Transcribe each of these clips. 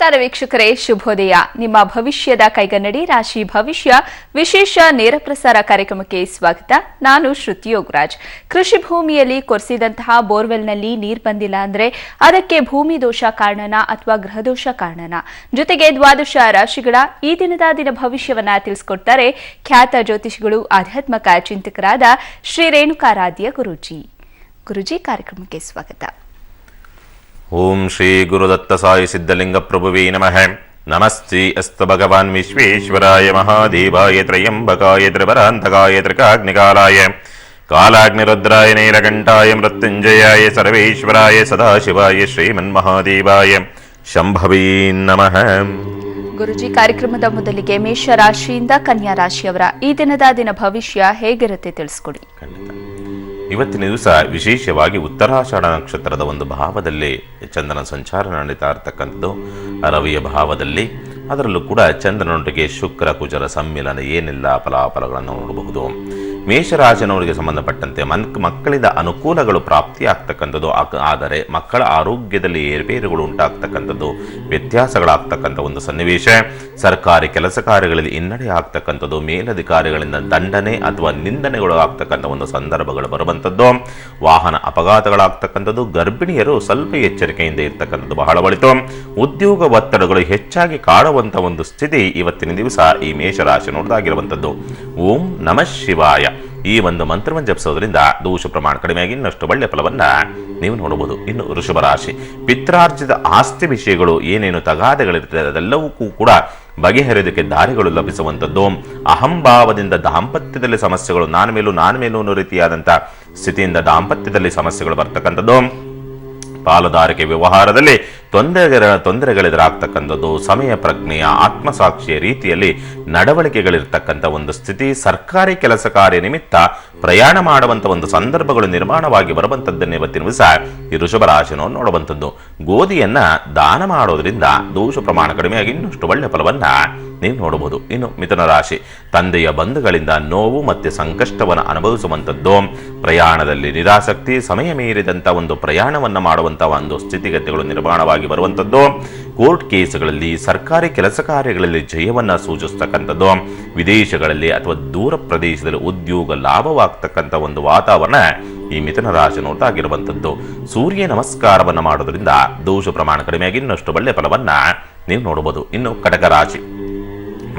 ನಮಸ್ಕಾರ ವೀಕ್ಷಕರೇ, ಶುಭೋದಯ. ನಿಮ್ಮ ಭವಿಷ್ಯದ ಕೈಗನ್ನಡಿ ರಾಶಿ ಭವಿಷ್ಯ ವಿಶೇಷ ನೇರ ಪ್ರಸಾರ ಕಾರ್ಯಕ್ರಮಕ್ಕೆ ಸ್ವಾಗತ. ನಾನು ಶ್ರುತಿ ಯೋಗರಾಜ್. ಕೃಷಿ ಭೂಮಿಯಲ್ಲಿ ಕೊರೆಸಿದಂತಹ ಬೋರ್ವೆಲ್ನಲ್ಲಿ ನೀರು ಬಂದಿಲ್ಲ ಅಂದ್ರೆ ಅದಕ್ಕೆ ಭೂಮಿ ದೋಷ ಕಾರಣನಾ ಅಥವಾ ಗ್ರಹದೋಷ ಕಾರಣನಾ? ಜೊತೆಗೆ ದ್ವಾದಶ ರಾಶಿಗಳ ಈ ದಿನ ಭವಿಷ್ಯವನ್ನ ತಿಳಿಸಿಕೊಡ್ತಾರೆ ಖ್ಯಾತ ಜ್ಯೋತಿಷಿಗಳು, ಆಧ್ಯಾತ್ಮಿಕ ಚಿಂತಕರಾದ ಶ್ರೀ ರೇಣುಕಾರಾಧ್ಯ ಗುರುಜಿ. ಕಾರ್ಯಕ್ರಮಕ್ಕೆ ಸ್ವಾಗತ. ಓಂ ಶ್ರೀ ಗುರುದತ್ತ ಸಾಯಿ ಸಿದ್ಧಲಿಂಗ ಪ್ರಭುವೇ ನಮಃ. ನಮಸ್ತೆ ಅಸ್ತು ಭಗವಾನ್ ವಿಶ್ವೇಶ್ವರಾಯ ಮಹಾದೇವಾಯ ತ್ರಯಂಬಕಾಯ ತ್ರಿವರಾಂತಕಾಯ ತ್ರಿಕಾಗ್ನಿಕಾಲಾಯ ಕಾಲಾಗ್ನಿರುದ್ರಾಯ ನೀಲಕಂಠಾಯ ಮೃತ್ಯುಂಜಯಾಯ ಸರ್ವೇಶ್ವರಾಯ ಸದಾಶಿವಾಯ ಶ್ರೀಮನ್ಮಹಾದೇವಾಯ ಶಂಭವೇ ನಮಃ. ಗುರುಜಿ, ಕಾರ್ಯಕ್ರಮದ ಮೊದಲಿಗೆ ಮೇಷ ರಾಶಿಯಿಂದ ಕನ್ಯಾ ರಾಶಿಯವರ ಈ ದಿನ ಭವಿಷ್ಯ ಹೇಗಿರುತ್ತೆ ತಿಳಿಸ್ಕೊಡಿ. ಇವತ್ತಿನ ದಿವಸ ವಿಶೇಷವಾಗಿ ಉತ್ತರಾಷಾಢ ನಕ್ಷತ್ರದ ಒಂದು ಭಾವದಲ್ಲಿ ಚಂದ್ರನ ಸಂಚಾರ ನಡೀತಾ ಇರತಕ್ಕಂಥದ್ದು. ರವಿಯ ಭಾವದಲ್ಲಿ, ಅದರಲ್ಲೂ ಕೂಡ ಚಂದ್ರನೊಂದಿಗೆ ಶುಕ್ರ ಕುಜರ ಸಮ್ಮಿಲನ ಏನೆಲ್ಲ ಫಲಾಫಲಗಳನ್ನು ನೋಡಬಹುದು. ಮೇಷರಾಶಿನವರಿಗೆ ಸಂಬಂಧಪಟ್ಟಂತೆ ಮಕ್ಕಳಿಂದ ಅನುಕೂಲಗಳು ಪ್ರಾಪ್ತಿಯಾಗ್ತಕ್ಕಂಥದ್ದು. ಆದರೆ ಮಕ್ಕಳ ಆರೋಗ್ಯದಲ್ಲಿ ಏರ್ಪೇರುಗಳು ಉಂಟಾಗ್ತಕ್ಕಂಥದ್ದು, ವ್ಯತ್ಯಾಸಗಳಾಗ್ತಕ್ಕಂಥ ಒಂದು ಸನ್ನಿವೇಶ. ಸರ್ಕಾರಿ ಕೆಲಸ ಕಾರ್ಯಗಳಲ್ಲಿ ಹಿನ್ನಡೆ ಆಗ್ತಕ್ಕಂಥದ್ದು, ಮೇಲಧಿಕಾರಿಗಳಿಂದ ದಂಡನೆ ಅಥವಾ ನಿಂದನೆಗಳು ಆಗ್ತಕ್ಕಂಥ ಒಂದು ಸಂದರ್ಭಗಳು ಬರುವಂಥದ್ದು, ವಾಹನ ಅಪಘಾತಗಳಾಗ್ತಕ್ಕಂಥದ್ದು, ಗರ್ಭಿಣಿಯರು ಸ್ವಲ್ಪ ಎಚ್ಚರಿಕೆಯಿಂದ ಇರ್ತಕ್ಕಂಥದ್ದು ಬಹಳ ಒಳಿತು. ಉದ್ಯೋಗ ಒತ್ತಡಗಳು ಹೆಚ್ಚಾಗಿ ಕಾಡುವಂಥ ಒಂದು ಸ್ಥಿತಿ ಇವತ್ತಿನ ದಿವಸ ಈ ಮೇಷರಾಶಿ ನೋಡದಾಗಿರುವಂಥದ್ದು. ಓಂ ನಮಃ ಶಿವಾಯ ಈ ಒಂದು ಮಂತ್ರವನ್ನು ಜಪಿಸೋದ್ರಿಂದ ದೋಷ ಪ್ರಮಾಣ ಕಡಿಮೆಯಾಗಿ ಇನ್ನಷ್ಟು ಒಳ್ಳೆಯ ಫಲವನ್ನ ನೀವು ನೋಡಬಹುದು. ಇನ್ನು ವೃಷಭ ರಾಶಿ, ಪಿತ್ರಾರ್ಜಿತ ಆಸ್ತಿ ವಿಷಯಗಳು ಏನೇನು ತಗಾದೆಗಳಿರ್ತದೆ ಅದೆಲ್ಲವೂ ಕೂಡ ಬಗೆಹರಿಯೋದಕ್ಕೆ ದಾರಿಗಳು ಲಭಿಸುವಂಥದ್ದು. ಅಹಂಭಾವದಿಂದ ದಾಂಪತ್ಯದಲ್ಲಿ ಸಮಸ್ಯೆಗಳು, ನಾನು ಮೇಲೂ ಅನ್ನೋ ರೀತಿಯಾದಂಥ ಸ್ಥಿತಿಯಿಂದ ದಾಂಪತ್ಯದಲ್ಲಿ ಸಮಸ್ಯೆಗಳು ಬರ್ತಕ್ಕಂಥದ್ದು. ಪಾಲುದಾರಿಕೆ ವ್ಯವಹಾರದಲ್ಲಿ ತೊಂದರೆಗಳೆದುರಾಗ್ತಕ್ಕಂಥದ್ದು. ಸಮಯ ಪ್ರಜ್ಞೆಯ ಆತ್ಮಸಾಕ್ಷಿಯ ರೀತಿಯಲ್ಲಿ ನಡವಳಿಕೆಗಳಿರ್ತಕ್ಕಂಥ ಒಂದು ಸ್ಥಿತಿ. ಸರ್ಕಾರಿ ಕೆಲಸ ಕಾರ್ಯ ನಿಮಿತ್ತ ಪ್ರಯಾಣ ಮಾಡುವಂಥ ಒಂದು ಸಂದರ್ಭಗಳು ನಿರ್ಮಾಣವಾಗಿ ಬರುವಂಥದ್ದನ್ನು ಇವತ್ತಿನ ದಿವಸ ಈ ವೃಷಭ ರಾಶಿಯನ್ನು ನೋಡುವಂಥದ್ದು. ಗೋಧಿಯನ್ನ ದಾನ ಮಾಡೋದ್ರಿಂದ ದೋಷ ಪ್ರಮಾಣ ಕಡಿಮೆಯಾಗಿ ಇನ್ನಷ್ಟು ಒಳ್ಳೆಯ ಫಲವನ್ನ ನೀವು ನೋಡಬಹುದು. ಇನ್ನು ಮಿಥುನ ರಾಶಿ, ತಂದೆಯ ಬಂಧುಗಳಿಂದ ನೋವು ಮತ್ತು ಸಂಕಷ್ಟವನ್ನು ಅನುಭವಿಸುವಂಥದ್ದು. ಪ್ರಯಾಣದಲ್ಲಿ ನಿರಾಸಕ್ತಿ, ಸಮಯ ಮೀರಿದಂಥ ಒಂದು ಪ್ರಯಾಣವನ್ನು ಮಾಡುವಂಥ ಒಂದು ಸ್ಥಿತಿಗತಿಗಳು ನಿರ್ಮಾಣವಾಗಿ ಬರುವಂಥದ್ದು. ಕೋರ್ಟ್ ಕೇಸುಗಳಲ್ಲಿ, ಸರ್ಕಾರಿ ಕೆಲಸ ಕಾರ್ಯಗಳಲ್ಲಿ ಜಯವನ್ನ ಸೂಚಿಸ್ತಕ್ಕಂಥದ್ದು. ವಿದೇಶಗಳಲ್ಲಿ ಅಥವಾ ದೂರ ಪ್ರದೇಶದಲ್ಲಿ ಉದ್ಯೋಗ ಲಾಭವಾಗ್ತಕ್ಕಂಥ ಒಂದು ವಾತಾವರಣ ಈ ಮಿಥುನ ರಾಶಿ ನೋಡ್ದಾಗಿರುವಂಥದ್ದು. ಸೂರ್ಯ ನಮಸ್ಕಾರವನ್ನು ಮಾಡೋದ್ರಿಂದ ದೋಷ ಪ್ರಮಾಣ ಕಡಿಮೆಯಾಗಿ ಇನ್ನಷ್ಟು ಒಳ್ಳೆಯ ಫಲವನ್ನ ನೀವು ನೋಡಬಹುದು. ಇನ್ನು ಕಟಕ ರಾಶಿ,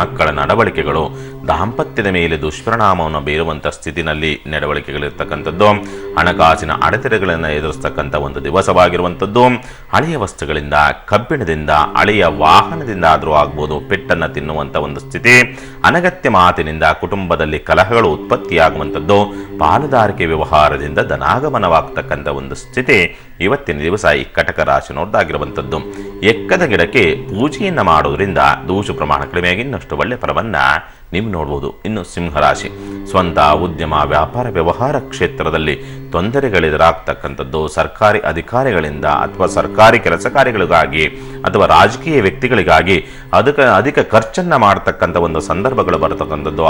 ಮಕ್ಕಳ ನಡವಳಿಕೆಗಳು ದಾಂಪತ್ಯದ ಮೇಲೆ ದುಷ್ಪರಿಣಾಮವನ್ನು ಬೀರುವಂಥ ಸ್ಥಿತಿನಲ್ಲಿ ನಡವಳಿಕೆಗಳಿರ್ತಕ್ಕಂಥದ್ದು. ಹಣಕಾಸಿನ ಅಡೆತಡೆಗಳನ್ನು ಎದುರಿಸ್ತಕ್ಕಂಥ ಒಂದು ದಿವಸವಾಗಿರುವಂಥದ್ದು. ಹಳೆಯ ವಸ್ತುಗಳಿಂದ, ಕಬ್ಬಿಣದಿಂದ, ಹಳೆಯ ವಾಹನದಿಂದ ಆದರೂ ಆಗ್ಬೋದು ಪೆಟ್ಟನ್ನು ತಿನ್ನುವಂಥ ಒಂದು ಸ್ಥಿತಿ. ಅನಗತ್ಯ ಮಾತಿನಿಂದ ಕುಟುಂಬದಲ್ಲಿ ಕಲಹಗಳು ಉತ್ಪತ್ತಿಯಾಗುವಂಥದ್ದು. ಪಾಲುದಾರಿಕೆ ವ್ಯವಹಾರದಿಂದ ಧನಾಗಮನವಾಗ್ತಕ್ಕಂಥ ಒಂದು ಸ್ಥಿತಿ ಇವತ್ತಿನ ದಿವಸ ಈ ಕಟಕ ರಾಶಿ ನೋಡ್ದಾಗಿರುವಂಥದ್ದು. ಎಕ್ಕದ ಗಿಡಕ್ಕೆ ಪೂಜೆಯನ್ನು ಮಾಡೋದ್ರಿಂದ ದೋಷ ಪ್ರಮಾಣ ಕಡಿಮೆಯಾಗಿ ಇನ್ನಷ್ಟು ಒಳ್ಳೆಯ ಫಲವನ್ನ ನೀವು ನೋಡಬಹುದು. ಇನ್ನು ಸಿಂಹರಾಶಿ, ಸ್ವಂತ ಉದ್ಯಮ, ವ್ಯಾಪಾರ, ವ್ಯವಹಾರ ಕ್ಷೇತ್ರದಲ್ಲಿ ತೊಂದರೆಗಳೆದುರಾಗ್ತಕ್ಕಂಥದ್ದು. ಸರ್ಕಾರಿ ಅಧಿಕಾರಿಗಳಿಂದ ಅಥವಾ ಸರ್ಕಾರಿ ಕೆಲಸ ಕಾರ್ಯಗಳಿಗಾಗಿ ಅಥವಾ ರಾಜಕೀಯ ವ್ಯಕ್ತಿಗಳಿಗಾಗಿ ಅಧಿಕ ಖರ್ಚನ್ನ ಮಾಡತಕ್ಕಂಥ ಒಂದು ಸಂದರ್ಭಗಳು ಬರತಕ್ಕಂಥದ್ದು.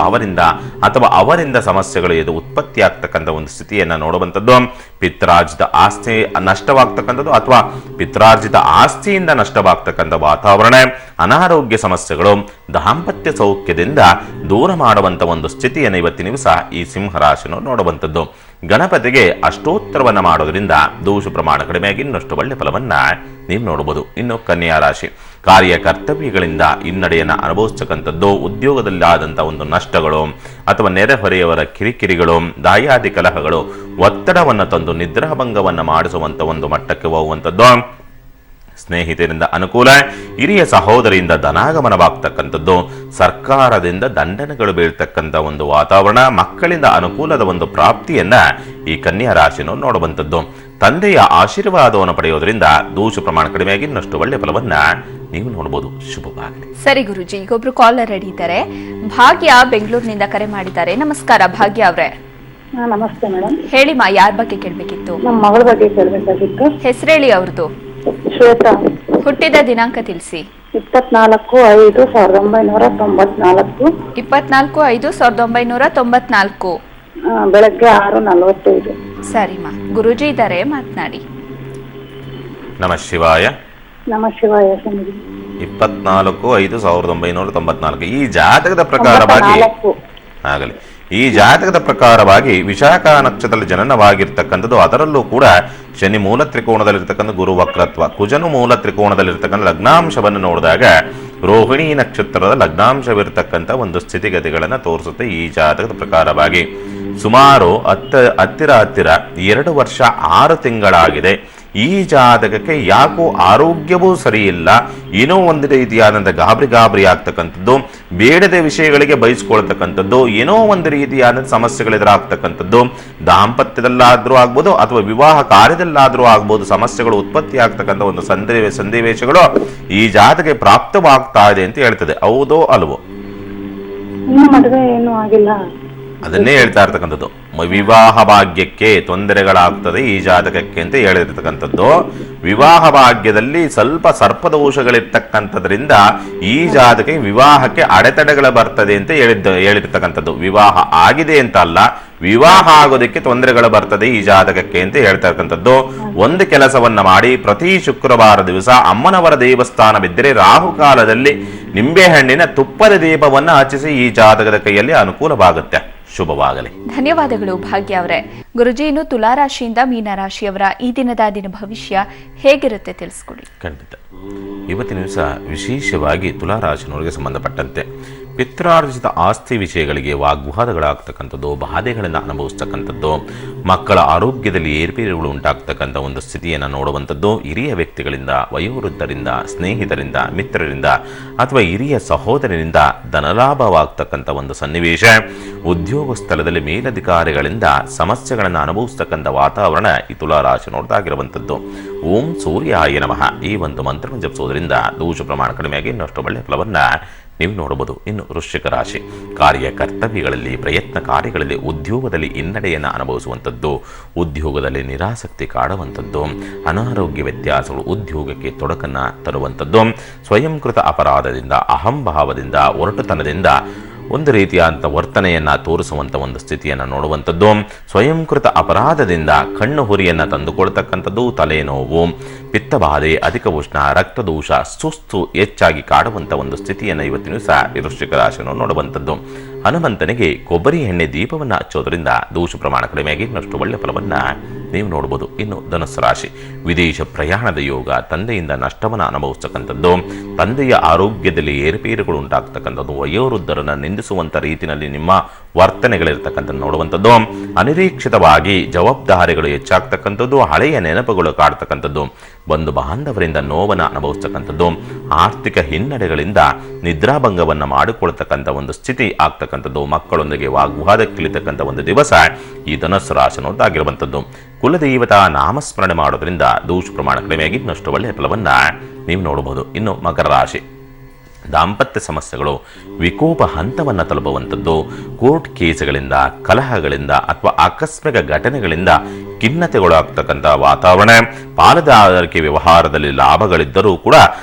ಅವರಿಂದ ಸಮಸ್ಯೆಗಳು ಇದು ಉತ್ಪತ್ತಿ ಆಗ್ತಕ್ಕಂಥ ಒಂದು ಸ್ಥಿತಿಯನ್ನು ನೋಡುವಂಥದ್ದು. ಪಿತ್ರಾರ್ಜಿತ ಆಸ್ತಿ ನಷ್ಟವಾಗ್ತಕ್ಕಂಥದ್ದು ಅಥವಾ ಪಿತ್ರಾರ್ಜಿತ ಆಸ್ತಿಯಿಂದ ನಷ್ಟವಾಗ್ತಕ್ಕಂಥ ವಾತಾವರಣ. ಅನಾರೋಗ್ಯ ಸಮಸ್ಯೆಗಳು, ದಾಂಪತ್ಯ ಸೌಖ್ಯದಿಂದ ದೂರ ಮಾಡುವಂಥ ಒಂದು ಸ್ಥಿತಿಯನ್ನು ಇವತ್ತಿನ ದಿವಸ ಈ ಸಿಂಹರಾಶಿಯನ್ನು ನೋಡುವಂಥದ್ದು. ಗಣಪತಿಗೆ ಅಷ್ಟೋತ್ತರವನ್ನು ಮಾಡೋದ್ರಿಂದ ದೋಷ ಪ್ರಮಾಣ ಕಡಿಮೆಯಾಗಿ ಇನ್ನಷ್ಟು ಒಳ್ಳೆಯ ಫಲವನ್ನ ನೀವು ನೋಡಬಹುದು. ಇನ್ನು ಕನ್ಯಾ ರಾಶಿ, ಕಾರ್ಯ ಕರ್ತವ್ಯಗಳಿಂದ ಹಿನ್ನಡೆಯನ್ನು ಅನುಭವಿಸ್ತಕ್ಕಂಥದ್ದು. ಉದ್ಯೋಗದಲ್ಲಿ ಆದಂಥ ಒಂದು ನಷ್ಟಗಳು ಅಥವಾ ನೆರೆಹೊರೆಯವರ ಕಿರಿಕಿರಿಗಳು, ದಾಯಾದಿ ಕಲಹಗಳು ಒತ್ತಡವನ್ನು ತಂದು ನಿದ್ರಾಭಂಗವನ್ನು ಮಾಡಿಸುವಂಥ ಒಂದು ಮಟ್ಟಕ್ಕೆ ಹೋಗುವಂಥದ್ದು. ಸ್ನೇಹಿತರಿಂದ ಅನುಕೂಲ, ಹಿರಿಯ ಸಹೋದರಿಯಿಂದ ಧನಾಗಮನವಾಗ್ತಕ್ಕಂಥದ್ದು. ಸರ್ಕಾರದಿಂದ ದಂಡನೆಗಳು ಬೀಳ್ತಕ್ಕಂಥ ಒಂದು ವಾತಾವರಣ. ಮಕ್ಕಳಿಂದ ಅನುಕೂಲದ ಒಂದು ಪ್ರಾಪ್ತಿಯನ್ನ ಈ ಕನ್ಯಾ ರಾಶಿಯನ್ನು ನೋಡುವಂಥದ್ದು. ತಂದೆಯ ಆಶೀರ್ವಾದವನ್ನು ಪಡೆಯೋದ್ರಿಂದ ದೋಷ ಪ್ರಮಾಣ ಕಡಿಮೆಯಾಗಿ ಇನ್ನಷ್ಟು ಒಳ್ಳೆಯ ಫಲವನ್ನ ನೀವು ನೋಡಬಹುದು. ಶುಭವಾಗಲಿ. ಸರಿ ಗುರುಜಿ, ಈಗೊಬ್ರು ಕಾಲರ್ ರೆಡಿ ಇದ್ದಾರೆ. ಭಾಗ್ಯ ಬೆಂಗಳೂರಿನಿಂದ ಕರೆ ಮಾಡಿದ್ದಾರೆ. ನಮಸ್ಕಾರ ಭಾಗ್ಯ ಅವರೇ. ನಮಸ್ತೆ ಮೇಡಮ್. ಹೇಳಿಮಾ, ಯಾರ ಬಗ್ಗೆ ಕೇಳಬೇಕಿತ್ತು? ನಮ್ಮ ಮಗಳ ಬಗ್ಗೆ ಕೇಳಬೇಕಾಗಿತ್ತು. ಹೆಸರೇಳಿ ಅವ್ರದ್ದು. ಶ್ವೇತಾ. ಹುಟ್ಟಿದ ದಿನಾಂಕ ತಿಳಿಸಿ. 24/5/1994. 24/5/1994. ಬೆಳಗ್ಗೆ 6:45. ಸರಿಮಾ, ಗುರುಜಿ ಇದ್ದಾರೆ, ಮಾತನಾಡಿ. ನಮಃ ಶಿವಾಯ. ನಮಃ ಶಿವಾಯ ಸ್ವಾಮೀಜಿ. 24/5/1994 ಈ ಜಾತಕದ ಪ್ರಕಾರವಾಗಿ 94. ಆಗಲಿ. ಈ ಜಾತಕದ ಪ್ರಕಾರವಾಗಿ ವಿಶಾಖ ನಕ್ಷತ್ರದಲ್ಲಿ ಜನನವಾಗಿರ್ತಕ್ಕಂಥದ್ದು, ಅದರಲ್ಲೂ ಕೂಡ ಶನಿ ಮೂಲ ತ್ರಿಕೋಣದಲ್ಲಿರ್ತಕ್ಕಂಥ ಗುರು ವಕ್ರತ್ವ, ಕುಜನು ಮೂಲ ತ್ರಿಕೋಣದಲ್ಲಿರ್ತಕ್ಕಂಥ ಲಗ್ನಾಂಶವನ್ನು ನೋಡಿದಾಗ ರೋಹಿಣಿ ನಕ್ಷತ್ರದ ಲಗ್ನಾಂಶವಿರ್ತಕ್ಕಂಥ ಒಂದು ಸ್ಥಿತಿಗತಿಗಳನ್ನು ತೋರಿಸುತ್ತೆ. ಈ ಜಾತಕದ ಪ್ರಕಾರವಾಗಿ ಸುಮಾರು ಹತ್ತಿರ 2 ವರ್ಷ 6 ತಿಂಗಳಾಗಿದೆ. ಈ ಜಾತಕಕ್ಕೆ ಯಾಕೋ ಆರೋಗ್ಯವೂ ಸರಿ ಇಲ್ಲ, ಏನೋ ಒಂದು ರೀತಿಯಾದಂಥ ಗಾಬರಿ ಆಗ್ತಕ್ಕಂಥದ್ದು, ಬೇಡದ ವಿಷಯಗಳಿಗೆ ಬಯಸ್ಕೊಳ್ತಕ್ಕಂಥದ್ದು, ಏನೋ ಒಂದು ರೀತಿಯಾದಂಥ ಸಮಸ್ಯೆಗಳೆದುರಾಗ್ತಕ್ಕಂಥದ್ದು, ದಾಂಪತ್ಯದಲ್ಲಾದ್ರೂ ಆಗ್ಬೋದು ಅಥವಾ ವಿವಾಹ ಕಾರ್ಯದಲ್ಲಾದ್ರೂ ಆಗ್ಬೋದು ಸಮಸ್ಯೆಗಳು ಉತ್ಪತ್ತಿ ಆಗ್ತಕ್ಕಂಥ ಒಂದು ಸನ್ನಿವೇಶಗಳು ಈ ಜಾತಕಕ್ಕೆ ಪ್ರಾಪ್ತವಾಗ್ತಾ ಇದೆ ಅಂತ ಹೇಳ್ತದೆ. ಹೌದೋ ಅಲ್ವೋ? ಇನ್ನು ಮದುವೆ ಏನು ಆಗಿಲ್ಲ. ಅದನ್ನೇ ಹೇಳ್ತಾ ಇರ್ತಕ್ಕಂಥದ್ದು. ವಿವಾಹ ಭಾಗ್ಯಕ್ಕೆ ತೊಂದರೆಗಳಾಗ್ತದೆ ಈ ಜಾತಕಕ್ಕೆ ಅಂತ ಹೇಳಿರ್ತಕ್ಕಂಥದ್ದು. ವಿವಾಹ ಭಾಗ್ಯದಲ್ಲಿ ಸ್ವಲ್ಪ ಸರ್ಪದೋಷಗಳಿರ್ತಕ್ಕಂಥದ್ರಿಂದ ಈ ಜಾತಕಕ್ಕೆ ವಿವಾಹಕ್ಕೆ ಅಡೆತಡೆಗಳು ಬರ್ತದೆ ಅಂತ ಹೇಳಿರ್ತಕ್ಕಂಥದ್ದು. ವಿವಾಹ ಆಗಿದೆ ಅಂತ ಅಲ್ಲ, ವಿವಾಹ ಆಗೋದಕ್ಕೆ ತೊಂದರೆಗಳು ಬರ್ತದೆ ಈ ಜಾತಕಕ್ಕೆ ಅಂತ ಹೇಳ್ತಾ ಇರ್ತಕ್ಕಂಥದ್ದು. ಒಂದು ಕೆಲಸವನ್ನ ಮಾಡಿ, ಪ್ರತಿ ಶುಕ್ರವಾರ ದಿವಸ ಅಮ್ಮನವರ ದೇವಸ್ಥಾನವಿದ್ದರೆ ರಾಹುಕಾಲದಲ್ಲಿ ನಿಂಬೆಹಣ್ಣಿನ ತುಪ್ಪದ ದೀಪವನ್ನ ಹಚ್ಚಿಸಿ ಈ ಜಾತಕದ ಕೈಯಲ್ಲಿ ಅನುಕೂಲವಾಗುತ್ತೆ. ಶುಭವಾಗಲಿ. ಧನ್ಯವಾದಗಳು ಭಾಗ್ಯ ಅವರೇ. ಗುರುಜಿ, ಇನ್ನು ತುಲಾರಾಶಿಯಿಂದ ಮೀನರಾಶಿಯವರ ಈ ದಿನದ ಭವಿಷ್ಯ ಹೇಗಿರುತ್ತೆ ತಿಳಿಸ್ಕೊಡಿ. ಖಂಡಿತ. ಇವತ್ತಿನ ದಿವಸ ವಿಶೇಷವಾಗಿ ತುಲಾರಾಶಿನವರಿಗೆ ಸಂಬಂಧಪಟ್ಟಂತೆ ಪಿತ್ರಾರ್ಜಿತ ಆಸ್ತಿ ವಿಷಯಗಳಿಗೆ ವಾಗ್ವಾದಗಳಾಗ್ತಕ್ಕಂಥದ್ದು, ಬಾಧೆಗಳನ್ನು ಅನುಭವಿಸ್ತಕ್ಕಂಥದ್ದು, ಮಕ್ಕಳ ಆರೋಗ್ಯದಲ್ಲಿ ಏರ್ಪೇರುಗಳು ಉಂಟಾಗ್ತಕ್ಕಂಥ ಒಂದು ಸ್ಥಿತಿಯನ್ನು ನೋಡುವಂಥದ್ದು, ಹಿರಿಯ ವ್ಯಕ್ತಿಗಳಿಂದ, ವಯೋವೃದ್ಧರಿಂದ, ಸ್ನೇಹಿತರಿಂದ, ಮಿತ್ರರಿಂದ ಅಥವಾ ಹಿರಿಯ ಸಹೋದರನಿಂದ ಧನಲಾಭವಾಗ್ತಕ್ಕಂಥ ಒಂದು ಸನ್ನಿವೇಶ, ಉದ್ಯೋಗ ಸ್ಥಳದಲ್ಲಿ ಮೇಲಧಿಕಾರಿಗಳಿಂದ ಸಮಸ್ಯೆಗಳನ್ನು ಅನುಭವಿಸ್ತಕ್ಕಂಥ ವಾತಾವರಣ ಈ ತುಲಾರಾಶಿ ನೋಡ್ದಾಗಿರುವಂಥದ್ದು. ಓಂ ಸೂರ್ಯಾಯ ನಮಃ ಈ ಒಂದು ಮಂತ್ರವನ್ನು ಜಪಿಸೋದ್ರಿಂದ ದೋಷ ಪ್ರಮಾಣ ಕಡಿಮೆಯಾಗಿ ಇನ್ನಷ್ಟು ಒಳ್ಳೆಯ ಫಲವನ್ನು ನೀವು ನೋಡಬಹುದು. ಇನ್ನು ವೃಶ್ಚಿಕ ರಾಶಿ, ಕಾರ್ಯ ಕರ್ತವ್ಯಗಳಲ್ಲಿ, ಪ್ರಯತ್ನ ಕಾರ್ಯಗಳಲ್ಲಿ, ಉದ್ಯೋಗದಲ್ಲಿ ಹಿನ್ನಡೆಯನ್ನು ಅನುಭವಿಸುವಂಥದ್ದು, ಉದ್ಯೋಗದಲ್ಲಿ ನಿರಾಸಕ್ತಿ ಕಾಡುವಂಥದ್ದು, ಅನಾರೋಗ್ಯ ವ್ಯತ್ಯಾಸಗಳು ಉದ್ಯೋಗಕ್ಕೆ ತೊಡಕನ್ನು ತರುವಂಥದ್ದು, ಸ್ವಯಂಕೃತ ಅಪರಾಧದಿಂದ, ಅಹಂಭಾವದಿಂದ, ಒರಟುತನದಿಂದ ಒಂದು ರೀತಿಯಾದಂಥ ವರ್ತನೆಯನ್ನು ತೋರಿಸುವಂಥ ಒಂದು ಸ್ಥಿತಿಯನ್ನು ನೋಡುವಂಥದ್ದು, ಸ್ವಯಂಕೃತ ಅಪರಾಧದಿಂದ ಕಣ್ಣು ಹುರಿಯನ್ನು ತಂದುಕೊಳ್ತಕ್ಕಂಥದ್ದು, ತಲೆನೋವು, ಪಿತ್ತಬಾಧೆ, ಅಧಿಕ ಉಷ್ಣ, ರಕ್ತದೋಷ, ಸುಸ್ತು ಹೆಚ್ಚಾಗಿ ಕಾಡುವಂಥ ಒಂದು ಸ್ಥಿತಿಯನ್ನು ಇವತ್ತಿನ ಸಹ ವೃಶ್ಚಿಕ ರಾಶಿಯನ್ನು ನೋಡುವಂಥದ್ದು. ಹನುಮಂತನಿಗೆ ಕೊಬ್ಬರಿ ಎಣ್ಣೆ ದೀಪವನ್ನು ಹಚ್ಚೋದ್ರಿಂದ ದೋಷ ಪ್ರಮಾಣ ಕಡಿಮೆಯಾಗಿ ಇನ್ನಷ್ಟು ಒಳ್ಳೆಯ ಫಲವನ್ನು ನೀವು ನೋಡ್ಬೋದು. ಇನ್ನು ಧನುಸ್ಸು ರಾಶಿ, ವಿದೇಶ ಪ್ರಯಾಣದ ಯೋಗ, ತಂದೆಯಿಂದ ನಷ್ಟವನ್ನು ಅನುಭವಿಸ್ತಕ್ಕಂಥದ್ದು, ತಂದೆಯ ಆರೋಗ್ಯದಲ್ಲಿ ಏರುಪೇರುಗಳು ಉಂಟಾಗ್ತಕ್ಕಂಥದ್ದು, ವಯೋವೃದ್ಧರನ್ನು ನಿಂದಿಸುವಂಥ ರೀತಿಯಲ್ಲಿ ನಿಮ್ಮ ವರ್ತನೆಗಳಿರ್ತಕ್ಕಂಥದ್ದು ನೋಡುವಂಥದ್ದು, ಅನಿರೀಕ್ಷಿತವಾಗಿ ಜವಾಬ್ದಾರಿಗಳು ಹೆಚ್ಚಾಗ್ತಕ್ಕಂಥದ್ದು, ಹಳೆಯ ನೆನಪುಗಳು ಕಾಡ್ತಕ್ಕಂಥದ್ದು, ಬಂಧು ಬಾಂಧವರಿಂದ ನೋವನ್ನು ಅನುಭವಿಸ್ತಕ್ಕಂಥದ್ದು, ಆರ್ಥಿಕ ಹಿನ್ನಡೆಗಳಿಂದ ನಿದ್ರಾಭಂಗವನ್ನು ಮಾಡಿಕೊಳ್ತಕ್ಕಂಥ ಒಂದು ಸ್ಥಿತಿ ಆಗ್ತಕ್ಕಂಥದ್ದು, ಮಕ್ಕಳೊಂದಿಗೆ ವಾಗ್ವಾದಕ್ಕಿಳಿತಕ್ಕಂಥ ಒಂದು ದಿವಸ ಈ ಧನುಸ್ಸು ರಾಶಿ ನೋಡ್ದಾಗಿರುವಂಥದ್ದು. ಕುಲದೇವತಾ ನಾಮಸ್ಮರಣೆ ಮಾಡೋದ್ರಿಂದ ದೋಷ ಪ್ರಮಾಣ ಕಡಿಮೆಯಾಗಿ ಇನ್ನಷ್ಟು ಒಳ್ಳೆಯ ಫಲವನ್ನು ನೀವು ನೋಡಬಹುದು. ಇನ್ನು ಮಕರ ರಾಶಿ, ದಾಂಪತ್ಯ ಸಮಸ್ಯೆಗಳು ವಿಕೋಪ ಹಂತವನ್ನು ತಲುಪುವಂಥದ್ದು, ಕೋರ್ಟ್ ಕೇಸುಗಳಿಂದ, ಕಲಹಗಳಿಂದ ಅಥವಾ ಆಕಸ್ಮಿಕ ಘಟನೆಗಳಿಂದ ಖಿನ್ನತೆಗೊಳಗಾಗ್ತಕ್ಕಂಥ ವಾತಾವರಣ, ಪಾಲುದಾರಿಕೆ ವ್ಯವಹಾರದಲ್ಲಿ ಲಾಭಗಳಿದ್ದರೂ ಕೂಡ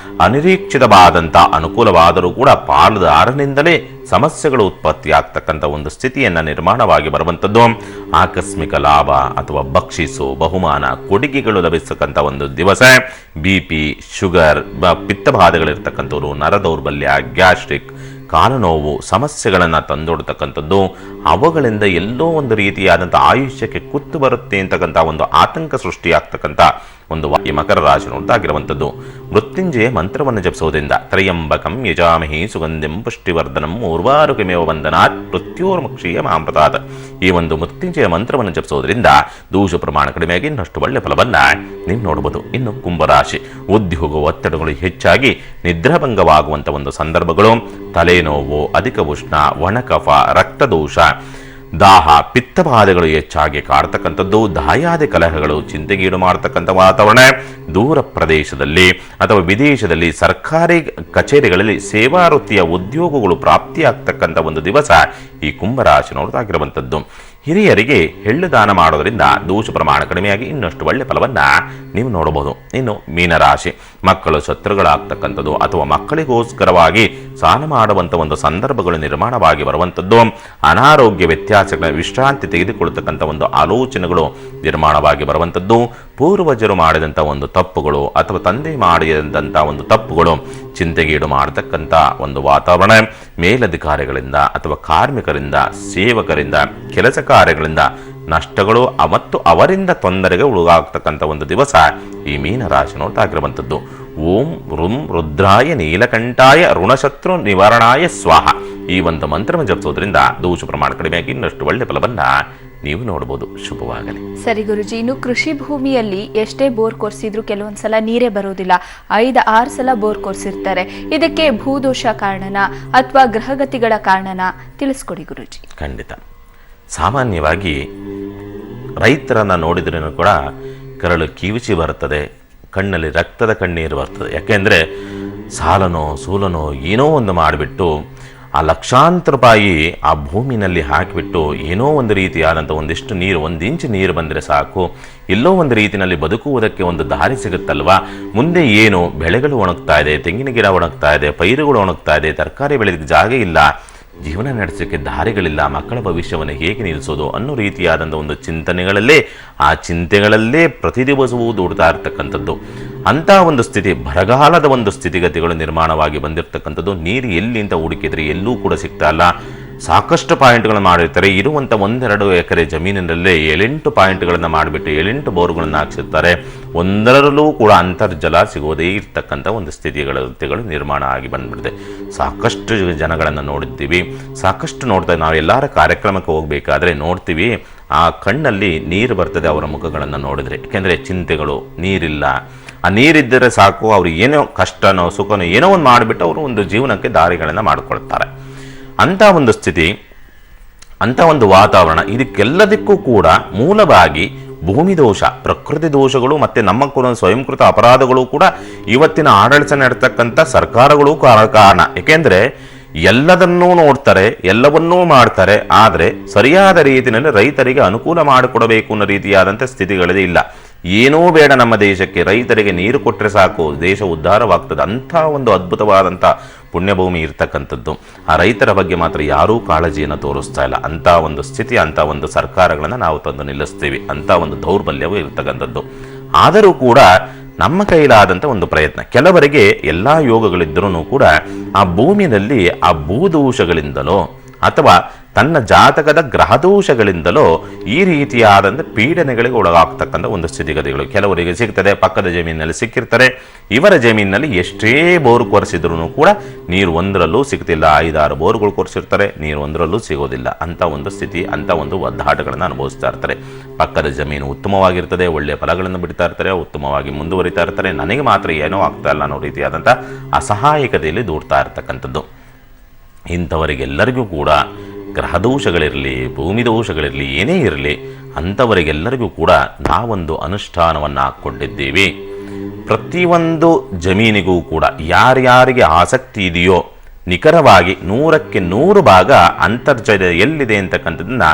ಅನಿರೀಕ್ಷಿತವಾದಂಥ ಅನುಕೂಲವಾದರೂ ಕೂಡ ಪಾಲುದಾರನಿಂದಲೇ ಸಮಸ್ಯೆಗಳು ಉತ್ಪತ್ತಿ ಆಗ್ತಕ್ಕಂಥ ಒಂದು ಸ್ಥಿತಿಯನ್ನು ನಿರ್ಮಾಣವಾಗಿ ಬರುವಂಥದ್ದು, ಆಕಸ್ಮಿಕ ಲಾಭ ಅಥವಾ ಬಕ್ಷಿಸು, ಬಹುಮಾನ, ಕೊಡುಗೆಗಳು ಲಭಿಸ್ತಕ್ಕಂಥ ಒಂದು ದಿವಸ, BP, ಶುಗರ್, ಪಿತ್ತಬಾಧೆಗಳಿರ್ತಕ್ಕಂಥವ್ರು, ನರದೌರ್ಬಲ್ಯ, ಗ್ಯಾಸ್ಟ್ರಿಕ್, ಕಾಲು ನೋವು ಸಮಸ್ಯೆಗಳನ್ನು ತಂದೊಡ್ತಕ್ಕಂಥದ್ದು, ಅವುಗಳಿಂದ ಎಲ್ಲೋ ಒಂದು ರೀತಿಯಾದಂಥ ಆಯುಷ್ಯಕ್ಕೆ ಕುತ್ತು ಬರುತ್ತೆ ಅಂತಕ್ಕಂಥ ಒಂದು ಆತಂಕ ಸೃಷ್ಟಿಯಾಗ್ತಕ್ಕಂಥ ಒಂದು ಈ ಮಕರ ರಾಶಿ ನೋಡ್ದಾಗಿರುವಂಥದ್ದು. ಮೃತ್ಯುಂಜಯ ಮಂತ್ರವನ್ನು ಜಪಿಸೋದ್ರಿಂದ ತ್ರಯಂಬಕಂ ಯಜಾಮಹೇ ಸುಗಂಧಿಂ ಪುಷ್ಟಿವರ್ಧನಂ ಊರ್ವಾರುಕಮೇವ ವಂದನಾತ್ ಮೃತ್ಯೋರ್ಮುಕ್ಷೀಯ ಮಾಂಪ್ರತಾತ್ ಈ ಒಂದು ಮೃತ್ಯುಂಜಯ ಮಂತ್ರವನ್ನು ಜಪಿಸೋದ್ರಿಂದ ದೋಷ ಪ್ರಮಾಣ ಕಡಿಮೆಯಾಗಿ ಇನ್ನಷ್ಟು ಒಳ್ಳೆಯ ಫಲವನ್ನು ನೀವು ನೋಡಬಹುದು. ಇನ್ನು ಕುಂಭರಾಶಿ, ಉದ್ಯೋಗ ಒತ್ತಡಗಳು ಹೆಚ್ಚಾಗಿ ನಿದ್ರಾಭಂಗವಾಗುವಂಥ ಒಂದು ಸಂದರ್ಭಗಳು, ತಲೆನೋವು, ಅಧಿಕ ಉಷ್ಣ, ಒಣಕಫ, ರಕ್ತದೋಷ, ದಾಹ, ಪಿತ್ತಬಾಧೆಗಳು ಹೆಚ್ಚಾಗಿ ಕಾಡ್ತಕ್ಕಂಥದ್ದು, ದಾಯಾದಿ ಕಲಹಗಳು ಚಿಂತೆಗೀಡು ಮಾಡತಕ್ಕಂಥ ವಾತಾವರಣ, ದೂರ ಪ್ರದೇಶದಲ್ಲಿ ಅಥವಾ ವಿದೇಶದಲ್ಲಿ ಸರ್ಕಾರಿ ಕಚೇರಿಗಳಲ್ಲಿ ಸೇವಾ ವೃತ್ತಿಯ ಉದ್ಯೋಗಗಳು ಪ್ರಾಪ್ತಿಯಾಗ್ತಕ್ಕಂಥ ಒಂದು ದಿವಸ ಈ ಕುಂಭರಾಶಿ ನೋಡೋದಾಗಿರುವಂಥದ್ದು. ಹಿರಿಯರಿಗೆ ಎಳ್ಳು ದಾನ ಮಾಡೋದ್ರಿಂದ ದೋಷ ಪ್ರಮಾಣ ಕಡಿಮೆಯಾಗಿ ಇನ್ನಷ್ಟು ಒಳ್ಳೆಯ ಫಲವನ್ನು ನೀವು ನೋಡಬಹುದು. ಇನ್ನು ಮೀನರಾಶಿ, ಮಕ್ಕಳು ಶತ್ರುಗಳಾಗ್ತಕ್ಕಂಥದ್ದು ಅಥವಾ ಮಕ್ಕಳಿಗೋಸ್ಕರವಾಗಿ ಸಾಲ ಮಾಡುವಂಥ ಒಂದು ಸಂದರ್ಭಗಳು ನಿರ್ಮಾಣವಾಗಿ ಬರುವಂಥದ್ದು, ಅನಾರೋಗ್ಯ ವ್ಯತ್ಯಾಸಗಳ ವಿಶ್ರಾಂತಿ ತೆಗೆದುಕೊಳ್ಳತಕ್ಕಂಥ ಒಂದು ಆಲೋಚನೆಗಳು ನಿರ್ಮಾಣವಾಗಿ ಬರುವಂಥದ್ದು, ಪೂರ್ವಜರು ಮಾಡಿದಂಥ ಒಂದು ತಪ್ಪುಗಳು ಅಥವಾ ತಂದೆ ಮಾಡಿದಂಥ ಒಂದು ತಪ್ಪುಗಳು ಚಿಂತೆಗೀಡು ಮಾಡತಕ್ಕಂಥ ಒಂದು ವಾತಾವರಣ ಮೇಲಧಿಕಾರಿಗಳಿಂದ ಅಥವಾ ಕಾರ್ಮಿಕರಿಂದ, ಸೇವಕರಿಂದ, ಕೆಲಸ ಕಾರ್ಯಗಳಿಂದ ನಷ್ಟಗಳು ಮತ್ತು ಅವರಿಂದ ತೊಂದರೆಗೆ ಒಳಗಾಗ್ತಕ್ಕಂಥ ಒಂದು ದಿವಸ ಈ ಮೀನರಾಶಿ ನೋಡ್ತಾಗಿರುವಂಥದ್ದು. ಓಂ ರುಂ ರುದ್ರಾಯ ನೀಲಕಂಠಾಯ ಋಣಶತ್ರು ನಿವಾರಣಾಯ ಸ್ವಾಹ ಈ ಒಂದು ಮಂತ್ರವನ್ನು ಜಪಿಸೋದ್ರಿಂದ ದೋಷ ಪ್ರಮಾಣ ಕಡಿಮೆಯಾಗಿ ಇನ್ನಷ್ಟು ಒಳ್ಳೆ ಫಲವನ್ನ ನೀವು ನೋಡಬಹುದು. ಶುಭವಾಗಲಿ. ಸರಿ ಗುರುಜಿ, ಇನ್ನು ಕೃಷಿ ಭೂಮಿಯಲ್ಲಿ ಎಷ್ಟೇ ಬೋರ್ ಕೊರ್ಸಿದ್ರು ಕೆಲವೊಂದ್ಸಲ ನೀರೇ ಬರೋದಿಲ್ಲ. 5-6 ಸಲ ಬೋರ್ ಕೊರ್ಸಿರ್ತಾರೆ. ಇದಕ್ಕೆ ಭೂದೋಷ ಕಾರಣನ ಅಥವಾ ಗ್ರಹಗತಿಗಳ ಕಾರಣನ ತಿಳಿಸ್ಕೊಡಿ ಗುರುಜಿ. ಖಂಡಿತ. ಸಾಮಾನ್ಯವಾಗಿ ರೈತರನ್ನ ನೋಡಿದ್ರೂ ಕೂಡ ಕರಳು ಕಿವಿಚಿ ಬರ್ತದೆ, ಕಣ್ಣಲ್ಲಿ ರಕ್ತದ ಕಣ್ಣೀರು ಬರ್ತದೆ. ಯಾಕೆಂದರೆ ಸಾಲನೋ ಸೂಲನೋ ಏನೋ ಒಂದು ಮಾಡಿಬಿಟ್ಟು ಆ ಲಕ್ಷಾಂತರ ರೂಪಾಯಿ ಆ ಭೂಮಿನಲ್ಲಿ ಹಾಕಿಬಿಟ್ಟು ಏನೋ ಒಂದು ರೀತಿಯಾದಂಥ ಒಂದಿಷ್ಟು ನೀರು, 1 ಇಂಚು ನೀರು ಬಂದರೆ ಸಾಕು, ಎಲ್ಲೋ ಒಂದು ರೀತಿಯಲ್ಲಿ ಬದುಕುವುದಕ್ಕೆ ಒಂದು ದಾರಿ ಸಿಗುತ್ತಲ್ವಾ. ಮುಂದೆ ಏನು ಬೆಳೆಗಳು ಒಣಗ್ತಾ ಇದೆ, ತೆಂಗಿನ ಗಿಡ ಒಣಗ್ತಾ ಇದೆ, ಪೈರುಗಳು ಒಣಗ್ತಾ ಇದೆ, ತರಕಾರಿ ಬೆಳೆಯೋದಕ್ಕೆ ಜಾಗ ಇಲ್ಲ, ಜೀವನ ನಡೆಸೋಕ್ಕೆ ದಾರಿಗಳಿಲ್ಲ, ಮಕ್ಕಳ ಭವಿಷ್ಯವನ್ನು ಹೇಗೆ ನಿಲ್ಲಿಸೋದು ಅನ್ನೋ ರೀತಿಯಾದಂಥ ಒಂದು ಚಿಂತನೆಗಳಲ್ಲೇ, ಆ ಚಿಂತೆಗಳಲ್ಲೇ ಪ್ರತಿ ದಿವಸವೂ ದೂಡ್ತಾ ಇರ್ತಕ್ಕಂಥದ್ದು. ಅಂಥ ಒಂದು ಸ್ಥಿತಿ, ಬರಗಾಲದ ಒಂದು ಸ್ಥಿತಿಗತಿಗಳು ನಿರ್ಮಾಣವಾಗಿ ಬಂದಿರತಕ್ಕಂಥದ್ದು. ನೀರು ಎಲ್ಲಿ ಅಂತ ಹುಡುಕಿದ್ರೆ ಎಲ್ಲೂ ಕೂಡ ಸಿಗ್ತಾ ಇಲ್ಲ. ಸಾಕಷ್ಟು ಪಾಯಿಂಟ್ಗಳನ್ನು ಮಾಡಿರ್ತಾರೆ. ಇರುವಂಥ 1-2 ಎಕರೆ ಜಮೀನಿನಲ್ಲೇ 7-8 ಪಾಯಿಂಟ್ಗಳನ್ನು ಮಾಡಿಬಿಟ್ಟು 7-8 ಬೋರ್ಗಳನ್ನು ಹಾಕ್ಸಿರ್ತಾರೆ. ಒಂದರಲ್ಲೂ ಕೂಡ ಅಂತರ್ಜಲ ಸಿಗೋದೇ ಇರ್ತಕ್ಕಂಥ ಒಂದು ಸ್ಥಿತಿಗಳು ನಿರ್ಮಾಣ ಆಗಿ ಬಂದ್ಬಿಟ್ಟಿದೆ. ಸಾಕಷ್ಟು ಜನಗಳನ್ನು ನೋಡಿದ್ದೀವಿ, ಸಾಕಷ್ಟು ನೋಡ್ತಾ ನಾವು ಎಲ್ಲರ ಕಾರ್ಯಕ್ರಮಕ್ಕೆ ಹೋಗಬೇಕಾದ್ರೆ ನೋಡ್ತೀವಿ, ಆ ಕಣ್ಣಲ್ಲಿ ನೀರು ಬರ್ತದೆ ಅವರ ಮುಖಗಳನ್ನು ನೋಡಿದ್ರೆ. ಯಾಕೆಂದರೆ ಚಿಂತೆಗಳು, ನೀರಿಲ್ಲ. ಆ ನೀರಿದ್ದರೆ ಸಾಕು, ಅವರು ಏನೋ ಕಷ್ಟನೋ ಸುಖನೋ ಏನೋ ಒಂದು ಮಾಡಿಬಿಟ್ಟು ಅವರು ಒಂದು ಜೀವನಕ್ಕೆ ದಾರಿಗಳನ್ನು ಮಾಡಿಕೊಳ್ತಾರೆ. ಅಂಥ ಒಂದು ಸ್ಥಿತಿ, ಅಂಥ ಒಂದು ವಾತಾವರಣ, ಇದಕ್ಕೆಲ್ಲದಕ್ಕೂ ಕೂಡ ಮೂಲವಾಗಿ ಭೂಮಿ ದೋಷ, ಪ್ರಕೃತಿ ದೋಷಗಳು ಮತ್ತು ನಮ್ಮ ಕೂಡ ಸ್ವಯಂಕೃತ ಅಪರಾಧಗಳು ಕೂಡ ಇವತ್ತಿನ ಆಡಳಿತ ನಡೆತಕ್ಕಂಥ ಸರ್ಕಾರಗಳು ಕಾರಣ. ಏಕೆಂದರೆ ಎಲ್ಲದನ್ನೂ ನೋಡ್ತಾರೆ, ಎಲ್ಲವನ್ನೂ ಮಾಡ್ತಾರೆ, ಆದರೆ ಸರಿಯಾದ ರೀತಿಯಲ್ಲಿ ರೈತರಿಗೆ ಅನುಕೂಲ ಮಾಡಿಕೊಡಬೇಕು ಅನ್ನೋ ರೀತಿಯಾದಂಥ ಸ್ಥಿತಿಗಳೇ ಇಲ್ಲ. ಏನೂ ಬೇಡ ನಮ್ಮ ದೇಶಕ್ಕೆ, ರೈತರಿಗೆ ನೀರು ಕೊಟ್ಟರೆ ಸಾಕು, ದೇಶ ಉದ್ಧಾರವಾಗ್ತದೆ. ಅಂಥ ಒಂದು ಅದ್ಭುತವಾದಂಥ ಪುಣ್ಯಭೂಮಿ ಇರ್ತಕ್ಕಂಥದ್ದು. ಆ ರೈತರ ಬಗ್ಗೆ ಮಾತ್ರ ಯಾರೂ ಕಾಳಜಿಯನ್ನು ತೋರಿಸ್ತಾ ಇಲ್ಲ. ಅಂಥ ಒಂದು ಸ್ಥಿತಿ, ಅಂಥ ಒಂದು ಸರ್ಕಾರಗಳನ್ನು ನಾವು ತಂದು ನಿಲ್ಲಿಸ್ತೀವಿ. ಅಂಥ ಒಂದು ದೌರ್ಬಲ್ಯವೂ ಇರ್ತಕ್ಕಂಥದ್ದು. ಆದರೂ ಕೂಡ ನಮ್ಮ ಕೈಲಾದಂಥ ಒಂದು ಪ್ರಯತ್ನ, ಕೆಲವರಿಗೆ ಎಲ್ಲ ಯೋಗಗಳಿದ್ದರೂ ಕೂಡ ಆ ಭೂಮಿಯಲ್ಲಿ ಆ ಭೂದೋಷಗಳಿಂದಲೋ ಅಥವಾ ತನ್ನ ಜಾತಕದ ಗ್ರಹದೋಷಗಳಿಂದಲೋ ಈ ರೀತಿಯಾದಂಥ ಪೀಡನೆಗಳಿಗೆ ಒಳಗಾಗ್ತಕ್ಕಂಥ ಒಂದು ಸ್ಥಿತಿಗತಿಗಳು ಕೆಲವರಿಗೆ ಸಿಗ್ತದೆ. ಪಕ್ಕದ ಜಮೀನಿನಲ್ಲಿ ಸಿಕ್ಕಿರ್ತಾರೆ, ಇವರ ಜಮೀನಿನಲ್ಲಿ ಎಷ್ಟೇ ಬೋರ್ ಕೊರೆಸಿದ್ರೂ ಕೂಡ ನೀರು ಒಂದರಲ್ಲೂ ಸಿಗ್ತಿಲ್ಲ. 5-6 ಬೋರ್ಗಳು ಕೊರೆಸಿರ್ತಾರೆ, ನೀರು ಒಂದರಲ್ಲೂ ಸಿಗೋದಿಲ್ಲ. ಅಂಥ ಒಂದು ಸ್ಥಿತಿ, ಅಂಥ ಒಂದು ಒದ್ದಾಟಗಳನ್ನು ಅನುಭವಿಸ್ತಾ ಇರ್ತಾರೆ. ಪಕ್ಕದ ಜಮೀನು ಉತ್ತಮವಾಗಿರ್ತದೆ, ಒಳ್ಳೆಯ ಫಲಗಳನ್ನು ಬಿಡ್ತಾ ಇರ್ತಾರೆ, ಉತ್ತಮವಾಗಿ ಮುಂದುವರಿತಾ ಇರ್ತಾರೆ, ನನಗೆ ಮಾತ್ರ ಏನೋ ಆಗ್ತಾ ಇಲ್ಲ ಅನ್ನೋ ರೀತಿಯಾದಂಥ ಅಸಹಾಯಕತೆಯಲ್ಲಿ ದೂಡ್ತಾ ಇರ್ತಕ್ಕಂಥದ್ದು. ಇಂಥವರಿಗೆಲ್ಲರಿಗೂ ಕೂಡ ಗ್ರಹದೋಷಗಳಿರಲಿ, ಭೂಮಿ ದೋಷಗಳಿರಲಿ, ಏನೇ ಇರಲಿ, ಅಂಥವರಿಗೆಲ್ಲರಿಗೂ ಕೂಡ ನಾವೊಂದು ಅನುಷ್ಠಾನವನ್ನು ಹಾಕ್ಕೊಂಡಿದ್ದೀವಿ. ಪ್ರತಿಯೊಂದು ಜಮೀನಿಗೂ ಕೂಡ ಯಾರ್ಯಾರಿಗೆ ಆಸಕ್ತಿ ಇದೆಯೋ ನಿಖರವಾಗಿ 100ಕ್ಕೆ 100 ಭಾಗ ಅಂತರ್ಜಲ ಎಲ್ಲಿದೆ ಅಂತಕ್ಕಂಥದ್ದನ್ನ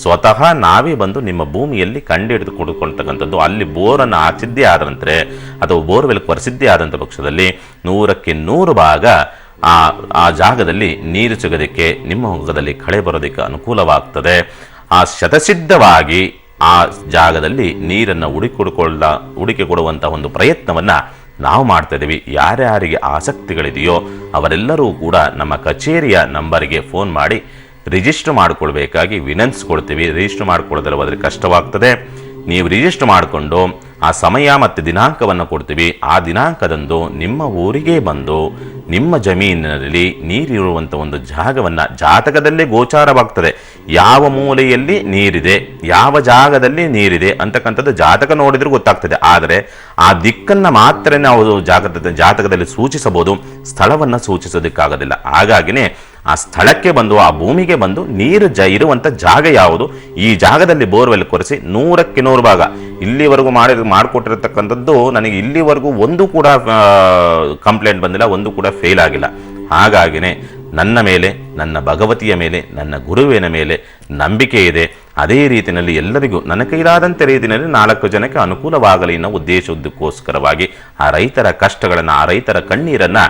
ಸ್ವತಃ ನಾವೇ ಬಂದು ನಿಮ್ಮ ಭೂಮಿಯಲ್ಲಿ ಕಂಡುಹಿಡಿದು ಕೊಡ್ಕೊಳ್ತಕ್ಕಂಥದ್ದು. ಅಲ್ಲಿ ಬೋರನ್ನು ಹಾಕಿದ್ದೇ ಆದಂತೆ ಅಥವಾ ಬೋರ್ವೆಲ್ ಕೊರೆಸಿದ್ದೇ ಆದಂಥ ಪಕ್ಷದಲ್ಲಿ 100ಕ್ಕೆ 100 ಭಾಗ ಆ ಜಾಗದಲ್ಲಿ ನೀರು ಸಿಗೋದಕ್ಕೆ, ನಿಮ್ಮ ಮುಖದಲ್ಲಿ ಕಳೆ ಬರೋದಕ್ಕೆ ಅನುಕೂಲವಾಗ್ತದೆ. ಆ ಶತಸಿದ್ಧವಾಗಿ ಆ ಜಾಗದಲ್ಲಿ ನೀರನ್ನು ಹುಡುಕಿ ಕೊಡುವಂಥ ಒಂದು ಪ್ರಯತ್ನವನ್ನು ನಾವು ಮಾಡ್ತಾ ಇದ್ದೀವಿ. ಯಾರ್ಯಾರಿಗೆ ಆಸಕ್ತಿಗಳಿದೆಯೋ ಅವರೆಲ್ಲರೂ ಕೂಡ ನಮ್ಮ ಕಚೇರಿಯ ನಂಬರಿಗೆ ಫೋನ್ ಮಾಡಿ ರಿಜಿಸ್ಟರ್ ಮಾಡಿಕೊಳ್ಬೇಕಾಗಿ ವಿನಂತಿಸ್ಕೊಳ್ತೀವಿ. ರಿಜಿಸ್ಟರ್ ಮಾಡಿಕೊಳ್ಳೋದ್ರೆ ಹೋದರೆ ಕಷ್ಟವಾಗ್ತದೆ. ನೀವು ರಿಜಿಸ್ಟರ್ ಮಾಡಿಕೊಂಡು ಆ ಸಮಯ ಮತ್ತು ದಿನಾಂಕವನ್ನು ಕೊಡ್ತೀವಿ. ಆ ದಿನಾಂಕದಂದು ನಿಮ್ಮ ಊರಿಗೆ ಬಂದು ನಿಮ್ಮ ಜಮೀನಿನಲ್ಲಿ ನೀರಿರುವಂಥ ಒಂದು ಜಾಗವನ್ನು ಜಾತಕದಲ್ಲೇ ಗೋಚಾರವಾಗ್ತದೆ. ಯಾವ ಮೂಲೆಯಲ್ಲಿ ನೀರಿದೆ, ಯಾವ ಜಾಗದಲ್ಲಿ ನೀರಿದೆ ಅಂತಕ್ಕಂಥದ್ದು ಜಾತಕ ನೋಡಿದ್ರೆ ಗೊತ್ತಾಗ್ತದೆ. ಆದರೆ ಆ ದಿಕ್ಕನ್ನು ಮಾತ್ರ ನಾವು ಜಾತಕದಲ್ಲಿ ಸೂಚಿಸಬಹುದು, ಸ್ಥಳವನ್ನು ಸೂಚಿಸೋದಕ್ಕಾಗೋದಿಲ್ಲ. ಹಾಗಾಗಿನೇ ಆ ಸ್ಥಳಕ್ಕೆ ಬಂದು, ಆ ಭೂಮಿಗೆ ಬಂದು ನೀರು ಇರುವಂಥ ಜಾಗ ಯಾವುದು, ಈ ಜಾಗದಲ್ಲಿ ಬೋರ್ವೆಲ್ ಕೊರೆಸಿ 100ಕ್ಕೆ 100 ಭಾಗ ಇಲ್ಲಿವರೆಗೂ ಮಾಡಿಕೊಟ್ಟಿರತಕ್ಕಂಥದ್ದು ನನಗೆ ಇಲ್ಲಿವರೆಗೂ ಒಂದು ಕೂಡ ಕಂಪ್ಲೇಂಟ್ ಬಂದಿಲ್ಲ, ಒಂದು ಕೂಡ ಫೇಲ್ ಆಗಿಲ್ಲ. ಹಾಗಾಗಿನೇ ನನ್ನ ಮೇಲೆ, ನನ್ನ ಭಗವತಿಯ ಮೇಲೆ, ನನ್ನ ಗುರುವಿನ ಮೇಲೆ ನಂಬಿಕೆ ಇದೆ. ಅದೇ ರೀತಿಯಲ್ಲಿ ಎಲ್ಲರಿಗೂ ನನ್ನ ಕೈಲಾದಂಥ ರೀತಿಯಲ್ಲಿ 4 ಜನಕ್ಕೆ ಅನುಕೂಲವಾಗಲಿ ಅನ್ನೋ ಉದ್ದೇಶಕ್ಕೋಸ್ಕರವಾಗಿ ಆ ರೈತರ ಕಷ್ಟಗಳನ್ನು, ಆ ರೈತರ ಕಣ್ಣೀರನ್ನು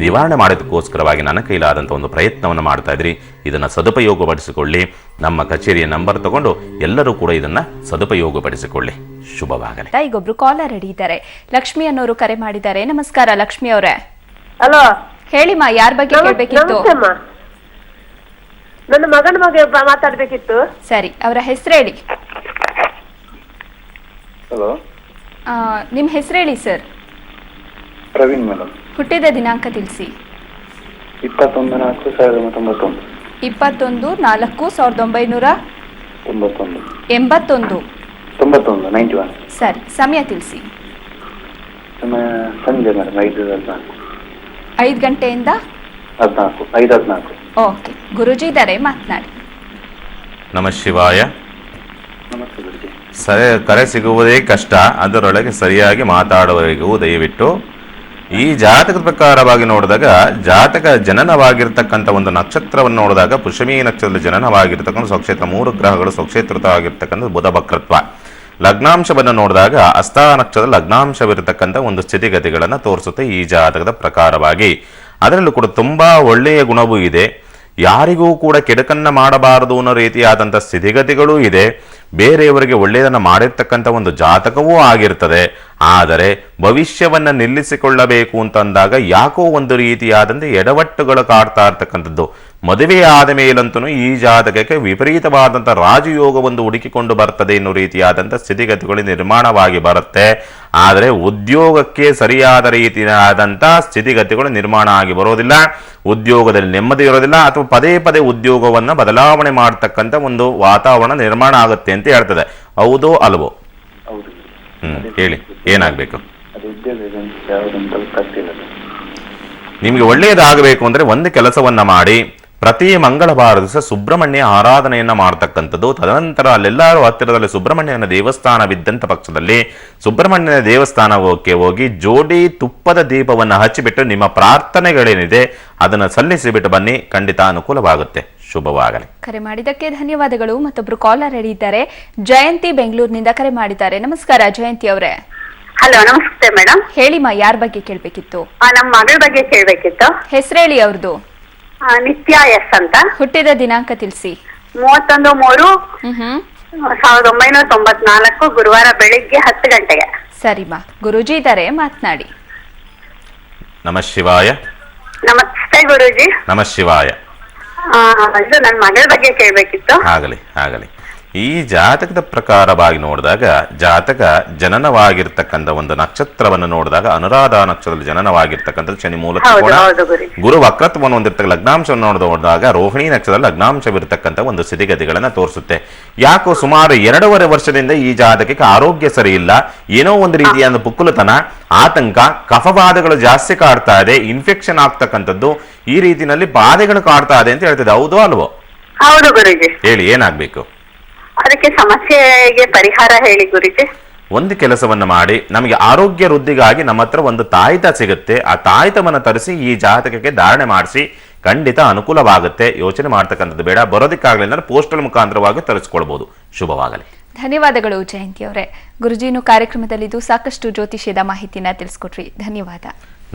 ನಿವಾರಣೆ ಮಾಡೋದಕ್ಕೋಸ್ಕರವಾಗಿ ನನ್ನ ಕೈಲಾದಂಥ ಒಂದು ಪ್ರಯತ್ನವನ್ನು ಮಾಡ್ತಾ ಇದ್ರಿ. ಇದನ್ನು ಸದುಪಯೋಗಪಡಿಸಿಕೊಳ್ಳಿ. ನಮ್ಮ ಕಚೇರಿಯ ನಂಬರ್ ತಗೊಂಡು ಎಲ್ಲರೂ ಕೂಡ ಇದನ್ನು ಸದುಪಯೋಗಪಡಿಸಿಕೊಳ್ಳಿ. ಶುಭವಾಗಲಿ. ಈಗೊಬ್ರು ಕಾಲರ್ ರೆಡಿ ಇದ್ದಾರೆ. ಲಕ್ಷ್ಮಿ ಅನ್ನೋರು ಕರೆ ಮಾಡಿದ್ದಾರೆ. ನಮಸ್ಕಾರ ಲಕ್ಷ್ಮಿ ಅವರೇ. ಹಲೋ, ಹೇಳಿಮ್ಮ, ಯಾರ ಬಗ್ಗೆ ಕೇಳ್ಬೇಕಿತ್ತು? ನಮಸ್ತೆ ಅಮ್ಮ. ನನ್ನ ಮಗನ ಬಗ್ಗೆ ಮಾತಾಡ್ಬೇಕಿತ್ತು. ಸರಿ, ಅವರ ಹೆಸರು ಹೇಳಿ. ಹಲೋ, ನಿಮ್ಮ ಹೆಸರು ಹೇಳಿ ಸರ್. ಪ್ರವೀಣ್ ಮೇಡಮ್. ಹುಟ್ಟಿದ ದಿನಾಂಕ ತಿಳಿಸಿ. 21/4/1991. 21/4/1991. ಸರಿ, ಸಮಯ ತಿಳಿಸಿ. ಸಂಜೆ ಮೇಡಮ್ 5:14. 5 ಗಂಟೆಯಿಂದ 5:14. ಓಕೆ, ಗುರುಜಿ ಇದ್ದಾರೆ, ಮಾತನಾಡಿ. ನಮಃ ಶಿವಾಯ. ನಮಸ್ತೆ ಗುರುಜಿ. ಕರೆ ಸಿಗುವುದೇ ಕಷ್ಟ, ಅದರೊಳಗೆ ಸರಿಯಾಗಿ ಮಾತಾಡುವವರೆಗೂ ದಯವಿಟ್ಟು ಈ ಜಾತಕದ ಪ್ರಕಾರವಾಗಿ ನೋಡಿದಾಗ, ಜಾತಕ ಜನನವಾಗಿರ್ತಕ್ಕಂಥ ಒಂದು ನಕ್ಷತ್ರವನ್ನು ನೋಡಿದಾಗ ಪುಷ್ಯಮಿ ನಕ್ಷತ್ರದ ಜನನವಾಗಿರ್ತಕ್ಕಂಥ ಸ್ವಕ್ಷೇತ್ರ 3 ಗ್ರಹಗಳು ಸ್ವಕ್ಷೇತ್ರವಾಗಿರ್ತಕ್ಕಂಥ ಬುಧ ವಕ್ರತ್ವ. ಲಗ್ನಾಂಶವನ್ನು ನೋಡಿದಾಗ ಹಸ್ತ ನಕ್ಷತ್ರದ ಲಗ್ನಾಂಶವಿರತಕ್ಕಂಥ ಒಂದು ಸ್ಥಿತಿಗತಿಗಳನ್ನು ತೋರಿಸುತ್ತೆ ಈ ಜಾತಕದ ಪ್ರಕಾರವಾಗಿ. ಅದರಲ್ಲೂ ಕೂಡ ತುಂಬಾ ಒಳ್ಳೆಯ ಗುಣವೂ ಇದೆ, ಯಾರಿಗೂ ಕೂಡ ಕೆಡಕನ್ನ ಮಾಡಬಾರದು ಅನ್ನೋ ರೀತಿಯಾದಂಥ ಸ್ಥಿತಿಗತಿಗಳೂ ಇದೆ, ಬೇರೆಯವರಿಗೆ ಒಳ್ಳೆಯದನ್ನು ಮಾಡಿರ್ತಕ್ಕಂಥ ಒಂದು ಜಾತಕವೂ ಆಗಿರ್ತದೆ. ಆದರೆ ಭವಿಷ್ಯವನ್ನ ನಿಲ್ಲಿಸಿಕೊಳ್ಳಬೇಕು ಅಂತಂದಾಗ ಯಾಕೋ ಒಂದು ರೀತಿಯಾದಂಥ ಎಡವಟ್ಟುಗಳು ಕಾಡ್ತಾ ಇರ್ತಕ್ಕಂಥದ್ದು. ಮದುವೆ ಆದ ಮೇಲಂತೂ ಈ ಜಾತಕಕ್ಕೆ ವಿಪರೀತವಾದಂಥ ರಾಜಯೋಗ ಒಂದು ಹುಡುಕಿಕೊಂಡು ಬರ್ತದೆ ಎನ್ನುವ ರೀತಿಯಾದಂಥ ಸ್ಥಿತಿಗತಿಗಳು ನಿರ್ಮಾಣವಾಗಿ ಬರುತ್ತೆ. ಆದರೆ ಉದ್ಯೋಗಕ್ಕೆ ಸರಿಯಾದ ರೀತಿಯಾದಂಥ ಸ್ಥಿತಿಗತಿಗಳು ನಿರ್ಮಾಣ ಆಗಿ ಬರೋದಿಲ್ಲ, ಉದ್ಯೋಗದಲ್ಲಿ ನೆಮ್ಮದಿ ಇರೋದಿಲ್ಲ, ಅಥವಾ ಪದೇ ಪದೇ ಉದ್ಯೋಗವನ್ನು ಬದಲಾವಣೆ ಮಾಡತಕ್ಕಂಥ ಒಂದು ವಾತಾವರಣ ನಿರ್ಮಾಣ ಆಗುತ್ತೆ ಅಂತ ಹೇಳ್ತದೆ. ಹೌದೋ ಅಲ್ವೋ? ಹೌದು. ಹೇಳಿ, ಏನಾಗಬೇಕು? ಅದು ಉದ್ಯೋಗ ನಿಮಗೆ ಒಳ್ಳೆಯದಾಗಬೇಕು ಅಂದ್ರೆ ಒಂದು ಕೆಲಸವನ್ನ ಮಾಡಿ, ಪ್ರತಿ ಮಂಗಳವಾರ ದಿವಸ ಸುಬ್ರಹ್ಮಣ್ಯ ಆರಾಧನೆಯನ್ನ ಮಾಡ್ತಕ್ಕಂಥದ್ದು. ತದನಂತರ ಅಲ್ಲೆಲ್ಲರೂ ಹತ್ತಿರದಲ್ಲಿ ಸುಬ್ರಹ್ಮಣ್ಯನ ದೇವಸ್ಥಾನವಿದ್ದಂಥ ಪಕ್ಷದಲ್ಲಿ ಸುಬ್ರಹ್ಮಣ್ಯನ ದೇವಸ್ಥಾನಕ್ಕೆ ಹೋಗಿ ಜೋಡಿ ತುಪ್ಪದ ದೀಪವನ್ನು ಹಚ್ಚಿಬಿಟ್ಟು ನಿಮ್ಮ ಪ್ರಾರ್ಥನೆಗಳೇನಿದೆ ಅದನ್ನು ಸಲ್ಲಿಸಿಬಿಟ್ಟು ಬನ್ನಿ, ಖಂಡಿತ ಅನುಕೂಲವಾಗುತ್ತೆ. ಶುಭವಾಗಲಿ. ಕರೆ ಮಾಡಿದ್ದಕ್ಕೆ ಧನ್ಯವಾದಗಳು. ಮತ್ತೊಬ್ರು ಕಾಲರ್ ಹೇಳಿದ್ದಾರೆ, ಜಯಂತಿ ಬೆಂಗಳೂರಿನಿಂದ ಕರೆ ಮಾಡಿದ್ದಾರೆ. ನಮಸ್ಕಾರ ಜಯಂತಿ ಅವರೇ. ಹಲೋ, ನಮಸ್ತೆ ಮೇಡಮ್. ಹೇಳಿಮ್ಮ, ಯಾರ ಬಗ್ಗೆ ಕೇಳ್ಬೇಕಿತ್ತು? ನಮ್ಮ ಮಗಳ ಬಗ್ಗೆ ಕೇಳ್ಬೇಕಿತ್ತು. ಹೆಸರು ಹೇಳಿ ಅವ್ರದ್ದು. ನಿತ್ಯ ಎಸ್ ಅಂತ. ಹುಟ್ಟಿದ ದಿನಾಂಕ ತಿಳಿಸಿ. 31/3/1994 ಗುರುವಾರ ಬೆಳಿಗ್ಗೆ 10 ಗಂಟೆಗೆ. ಸರಿಮಾ, ಗುರುಜಿ ಇದ್ದಾರೆ, ಮಾತನಾಡಿ. ನಮಃ ಶಿವಾಯ. ನಮಸ್ತೆ ಗುರುಜಿ. ನಮಃ ಶಿವಾಯ. ಇದು ನನ್ನ ಮಗಳ ಬಗ್ಗೆ ಕೇಳ್ಬೇಕಿತ್ತು. ಆಗಲಿ ಆಗಲಿ. ಈ ಜಾತಕದ ಪ್ರಕಾರವಾಗಿ ನೋಡಿದಾಗ, ಜಾತಕ ಜನನವಾಗಿರ್ತಕ್ಕಂಥ ಒಂದು ನಕ್ಷತ್ರವನ್ನು ನೋಡಿದಾಗ ಅನುರಾಧ ನಕ್ಷತ್ರದ ಜನನವಾಗಿರ್ತಕ್ಕಂಥ ಶನಿ ಮೂಲ ತ್ರಿಕೋಣ, ಗುರು ವಕ್ರತ್ವವನ್ನು ಹೊಂದಿರ್ತಕ್ಕ ಲಗ್ನಾಂಶವನ್ನು ನೋಡಿದಾಗ ರೋಹಿಣಿ ನಕ್ಷತ್ರದ ಲಗ್ನಾಂಶವಿರತಕ್ಕಂಥ ಒಂದು ಸ್ಥಿತಿಗತಿಗಳನ್ನು ತೋರಿಸುತ್ತೆ. ಯಾಕೋ ಸುಮಾರು 2.5 ವರ್ಷದಿಂದ ಈ ಜಾತಕಕ್ಕೆ ಆರೋಗ್ಯ ಸರಿ ಇಲ್ಲ, ಏನೋ ಒಂದು ರೀತಿಯಾದ ಪುಕ್ಕುಲತನ, ಆತಂಕ, ಕಫಬಾಧೆಗಳು ಜಾಸ್ತಿ ಕಾಡ್ತಾ ಇದೆ, ಇನ್ಫೆಕ್ಷನ್ ಆಗ್ತಕ್ಕಂಥದ್ದು, ಈ ರೀತಿಯಲ್ಲಿ ಬಾಧೆಗಳು ಕಾಡ್ತಾ ಇದೆ ಅಂತ ಹೇಳ್ತಿದೆ. ಹೌದೋ ಅಲ್ವೋ? ಹೌದು ಗುರುಜಿ. ಹೇಳಿ, ಏನಾಗ್ಬೇಕು? ಅದಕ್ಕೆ ಸಮಸ್ಯೆಗೆ ಪರಿಹಾರ ಹೇಳಿ ಗುರುಜಿ. ಒಂದು ಕೆಲಸವನ್ನ ಮಾಡಿ, ನಮಗೆ ಆರೋಗ್ಯ ವೃದ್ಧಿಗಾಗಿ ನಮ್ಮ ಹತ್ರ ಒಂದು ತಾಯಿತ ಸಿಗುತ್ತೆ, ಆ ತಾಯಿತವನ್ನು ತರಿಸಿ ಈ ಜಾತಕಕ್ಕೆ ಧಾರಣೆ ಮಾಡಿಸಿ, ಖಂಡಿತ ಅನುಕೂಲವಾಗುತ್ತೆ. ಯೋಚನೆ ಮಾಡ್ತಕ್ಕಂಥದ್ದು ಬೇಡ. ಬರೋದಕ್ಕಾಗಲಿಲ್ಲ ಪೋಸ್ಟಲ್ ಮುಖಾಂತರವಾಗಿ ತರಿಸ್ಕೊಳ್ಬಹುದು. ಶುಭವಾಗಲಿ. ಧನ್ಯವಾದಗಳು ಜಯಂತಿ ಅವರೇ. ಗುರುಜಿನು ಕಾರ್ಯಕ್ರಮದಲ್ಲಿದ್ದು ಸಾಕಷ್ಟು ಜ್ಯೋತಿಷ್ಯದ ಮಾಹಿತಿನ ತಿಳಿಸ್ಕೊಟ್ರಿ. ಧನ್ಯವಾದ.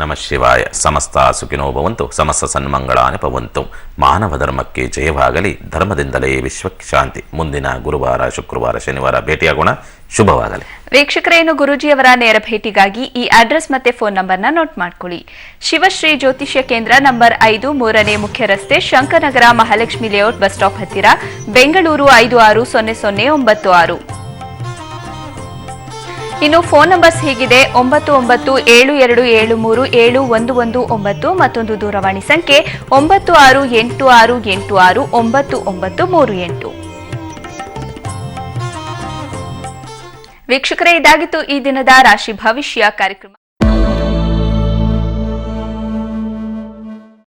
ನಮಃ ಶಿವಾಯ. ಸಮಸ್ತ ಸುಖಿನೋ ಭವಂತು, ಸಮಸ್ತ ಸನ್ಮಂಗಳಾನಿ ಭವಂತು. ಮಾನವ ಧರ್ಮಕ್ಕೆ ಜಯವಾಗಲಿ. ಧರ್ಮದಿಂದಲೇ ವಿಶ್ವಕ್ಕೆ ಶಾಂತಿ. ಮುಂದಿನ ಗುರುವಾರ, ಶುಕ್ರವಾರ, ಶನಿವಾರ ಭೇಟಿಯಾಗೋಣ. ಶುಭವಾಗಲಿ. ವೀಕ್ಷಕರೇನು, ಗುರೂಜಿಯವರ ನೇರ ಭೇಟಿಗಾಗಿ ಈ ಅಡ್ರೆಸ್ ಮತ್ತೆ ಫೋನ್ ನಂಬರ್ನ ನೋಟ್ ಮಾಡ್ಕೊಳ್ಳಿ. ಶಿವಶ್ರೀ ಜ್ಯೋತಿಷ್ಯ ಕೇಂದ್ರ, ನಂಬರ್ 5, 3ನೇ ಮುಖ್ಯ ರಸ್ತೆ, Shankarnagar, Mahalakshmi layout, bus stop ಹತ್ತಿರ, ಬೆಂಗಳೂರು 560096. ಇನ್ನು ಫೋನ್ ನಂಬರ್ಸ್ ಹೀಗಿದೆ: 997227371119, ಮತ್ತೊಂದು ದೂರವಾಣಿ ಸಂಖ್ಯೆ 9686869938. ವೀಕ್ಷಕರೇ, ಇದಾಗಿತ್ತು ಈ ದಿನದ ರಾಶಿ ಭವಿಷ್ಯ ಕಾರ್ಯಕ್ರಮ.